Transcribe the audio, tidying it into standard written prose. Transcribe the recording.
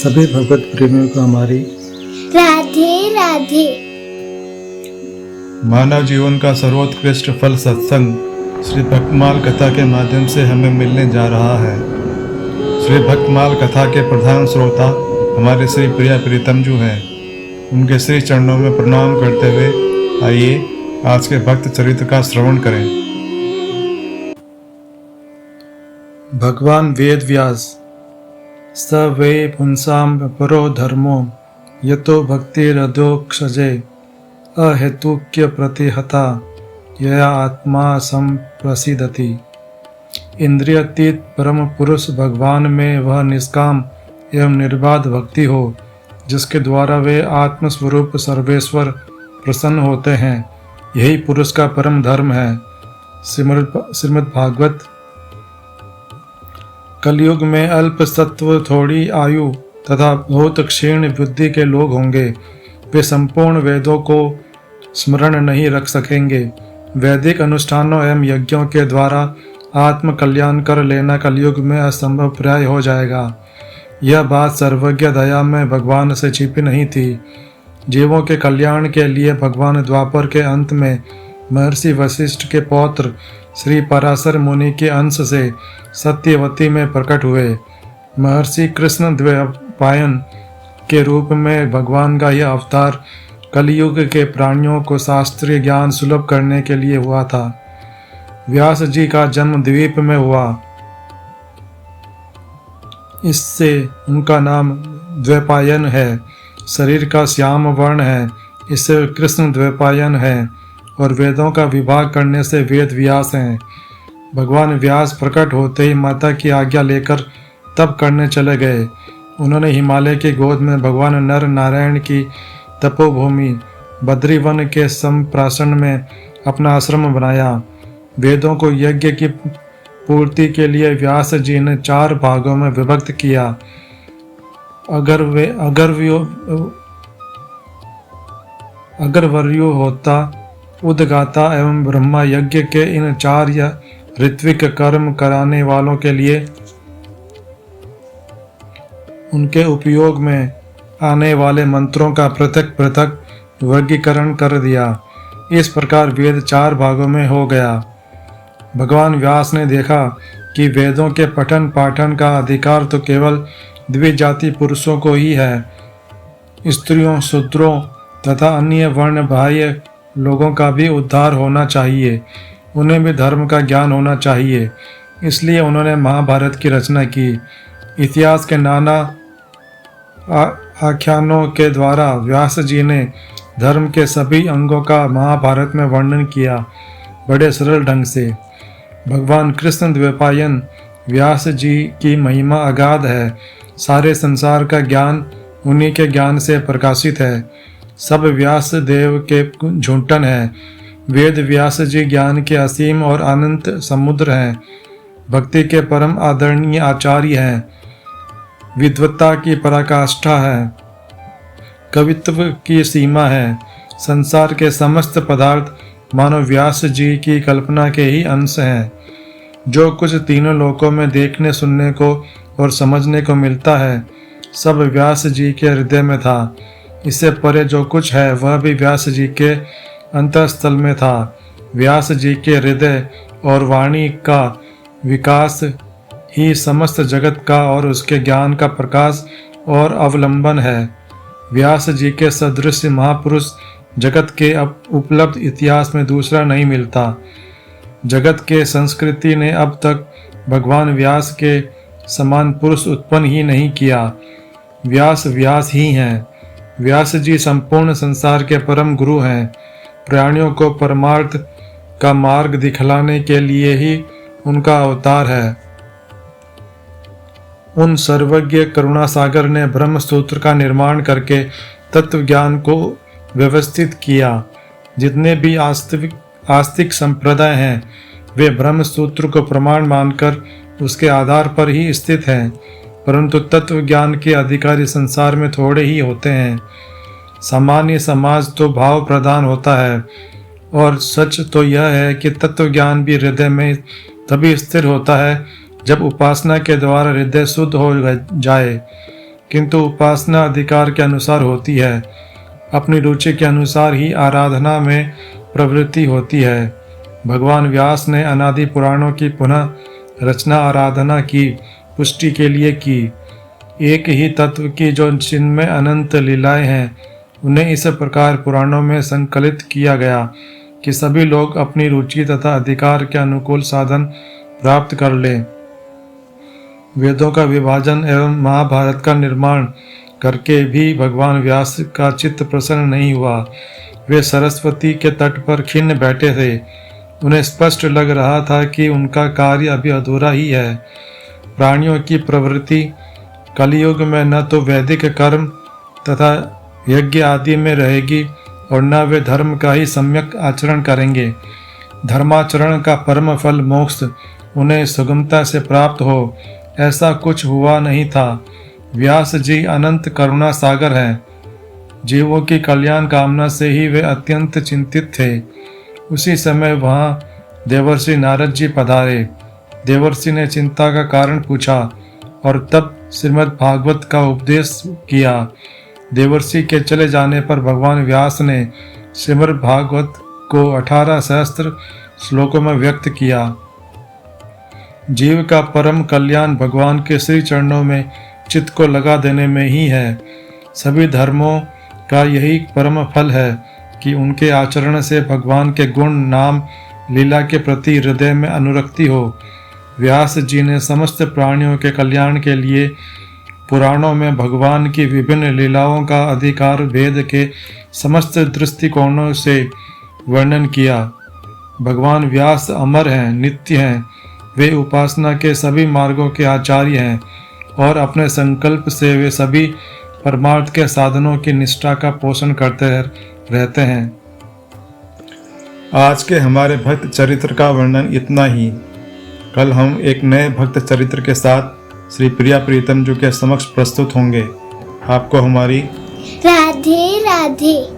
सभी भगवत प्रेमियों को हमारी राधे राधे। मानव जीवन का सर्वोत्कृष्ट फल सत्संग श्री भक्तमाल कथा के माध्यम से हमें मिलने जा रहा है। श्री भक्तमाल कथा के प्रधान श्रोता हमारे श्री प्रिया प्रीतम जी हैं। उनके श्री चरणों में प्रणाम करते हुए आइए आज के भक्त चरित्र का श्रवण करें। भगवान वेद व्यास स वे पुंसाम परो धर्मो यतो भक्तिरधोक्षजे अहेतुक्य प्रतिहता यया आत्मा संप्रसिद्धति। इंद्रियातीत परम पुरुष भगवान में वह निष्काम एवं निर्बाध भक्ति हो जिसके द्वारा वे आत्मस्वरूप सर्वेश्वर प्रसन्न होते हैं, यही पुरुष का परम धर्म है। श्रीमद् भागवत। कलयुग में अल्प सत्व, थोड़ी आयु तथा बहुत क्षीण बुद्धि के लोग होंगे। वे संपूर्ण वेदों को स्मरण नहीं रख सकेंगे। वैदिक अनुष्ठानों एवं यज्ञों के द्वारा आत्म कल्याण कर लेना कलयुग में असंभव प्राय हो जाएगा। यह बात सर्वज्ञ दया में भगवान से छिपी नहीं थी। जीवों के कल्याण के लिए भगवान द्वापर के अंत में महर्षि वशिष्ठ के पौत्र श्री पराशर मुनि के अंश से सत्यवती में प्रकट हुए। महर्षि कृष्ण द्वैपायन के रूप में भगवान का यह अवतार कलयुग के प्राणियों को शास्त्रीय ज्ञान सुलभ करने के लिए हुआ था। व्यास जी का जन्म द्वीप में हुआ, इससे उनका नाम द्वैपायन है। शरीर का श्याम वर्ण है, इससे कृष्ण द्वैपायन है। और वेदों का विभाग करने से वेद व्यास हैं। भगवान व्यास प्रकट होते ही माता की आज्ञा लेकर तप करने चले गए। उन्होंने हिमालय की गोद में भगवान नर नारायण की तपोभूमि बद्रीवन के संप्रासन में अपना आश्रम बनाया। वेदों को यज्ञ की पूर्ति के लिए व्यास जी ने 4 भागों में विभक्त किया। अगरवर्यो होता, उद्गाता एवं ब्रह्मा यज्ञ के इन 4 या ऋत्विक कर्म कराने वालों के लिए उनके उपयोग में आने वाले मंत्रों का पृथक पृथक वर्गीकरण कर दिया। इस प्रकार वेद 4 भागों में हो गया। भगवान व्यास ने देखा कि वेदों के पठन पाठन का अधिकार तो केवल द्विजाति पुरुषों को ही है। स्त्रियों, शूद्रों तथा अन्य वर्ण बाह्य लोगों का भी उद्धार होना चाहिए। उन्हें भी धर्म का ज्ञान होना चाहिए। इसलिए उन्होंने महाभारत की रचना की। इतिहास के नाना आख्यानों के द्वारा व्यास जी ने धर्म के सभी अंगों का महाभारत में वर्णन किया, बड़े सरल ढंग से। भगवान कृष्ण द्वैपायन व्यास जी की महिमा अगाध है। सारे संसार का ज्ञान उन्हीं के ज्ञान से प्रकाशित है। सब व्यास देव के झुंटन है। वेद व्यास जी ज्ञान के असीम और अनंत समुद्र हैं। भक्ति के परम आदरणीय आचार्य हैं। विद्वत्ता की पराकाष्ठा है। कवित्व की सीमा है। संसार के समस्त पदार्थ मानव व्यास जी की कल्पना के ही अंश हैं। जो कुछ तीनों लोकों में देखने, सुनने को और समझने को मिलता है, सब व्यास जी के हृदय में था। इससे परे जो कुछ है वह भी व्यास जी के अंतःस्थल में था। व्यास जी के हृदय और वाणी का विकास ही समस्त जगत का और उसके ज्ञान का प्रकाश और अवलंबन है। व्यास जी के सदृश महापुरुष जगत के अब उपलब्ध इतिहास में दूसरा नहीं मिलता। जगत के संस्कृति ने अब तक भगवान व्यास के समान पुरुष उत्पन्न ही नहीं किया। व्यास व्यास ही हैं। व्यास जी संपूर्ण संसार के परम गुरु हैं। प्राणियों को परमार्थ का मार्ग दिखलाने के लिए ही उनका अवतार है। उन सर्वज्ञ करुणा सागर ने ब्रह्म सूत्र का निर्माण करके तत्व ज्ञान को व्यवस्थित किया। जितने भी आस्तिक संप्रदाय हैं वे ब्रह्म सूत्र को प्रमाण मानकर उसके आधार पर ही स्थित हैं, परंतु तत्व ज्ञान के अधिकारी संसार में थोड़े ही होते हैं। सामान्य समाज तो भाव प्रधान होता है और सच तो यह है कि तत्व ज्ञान भी हृदय में तभी स्थिर होता है जब उपासना के द्वारा हृदय शुद्ध हो जाए। किंतु उपासना अधिकार के अनुसार होती है। अपनी रुचि के अनुसार ही आराधना में प्रवृत्ति होती है। भगवान व्यास ने अनादि पुराणों की पुनः रचना आराधना की पुष्टि के लिए की। एक ही तत्व की जो जिनमें अनंत लीलाएं हैं, उन्हें इस प्रकार पुराणों में संकलित किया गया कि सभी लोग अपनी रुचि तथा अधिकार के अनुकूल साधन प्राप्त कर लें। वेदों का विभाजन एवं महाभारत का निर्माण करके भी भगवान व्यास का चित्त प्रसन्न नहीं हुआ। वे सरस्वती के तट पर खिन्न बैठे थे। उन्हें स्पष्ट लग रहा था कि उनका कार्य अभी अधूरा ही है। प्राणियों की प्रवृत्ति कलयुग में न तो वैदिक कर्म तथा यज्ञ आदि में रहेगी और न वे धर्म का ही सम्यक आचरण करेंगे। धर्माचरण का परम फल मोक्ष उन्हें सुगमता से प्राप्त हो, ऐसा कुछ हुआ नहीं था। व्यास जी अनंत करुणा सागर हैं। जीवों की कल्याण कामना से ही वे अत्यंत चिंतित थे। उसी समय वहाँ देवर्षि नारद जी पधारे। देवर्षि ने चिंता का कारण पूछा और तब श्रीमद् भागवत का उपदेश किया। देवर्षि के चले जाने पर भगवान व्यास ने श्रीमद् भागवत को 18 सहस्त्र श्लोकों में व्यक्त किया। जीव का परम कल्याण भगवान के श्री चरणों में चित्त को लगा देने में ही है। सभी धर्मों का यही परम फल है कि उनके आचरण से भगवान के गुण नाम लीला के प्रति हृदय में अनुरक्ति हो। व्यास जी ने समस्त प्राणियों के कल्याण के लिए पुराणों में भगवान की विभिन्न लीलाओं का अधिकार भेद के समस्त दृष्टिकोणों से वर्णन किया। भगवान व्यास अमर हैं, नित्य हैं। वे उपासना के सभी मार्गों के आचार्य हैं और अपने संकल्प से वे सभी परमार्थ के साधनों की निष्ठा का पोषण करते रहते हैं। आज के हमारे भक्त चरित्र का वर्णन इतना ही। कल हम एक नए भक्त चरित्र के साथ श्री प्रिया प्रीतम जी के समक्ष प्रस्तुत होंगे। आपको हमारी राधे राधे।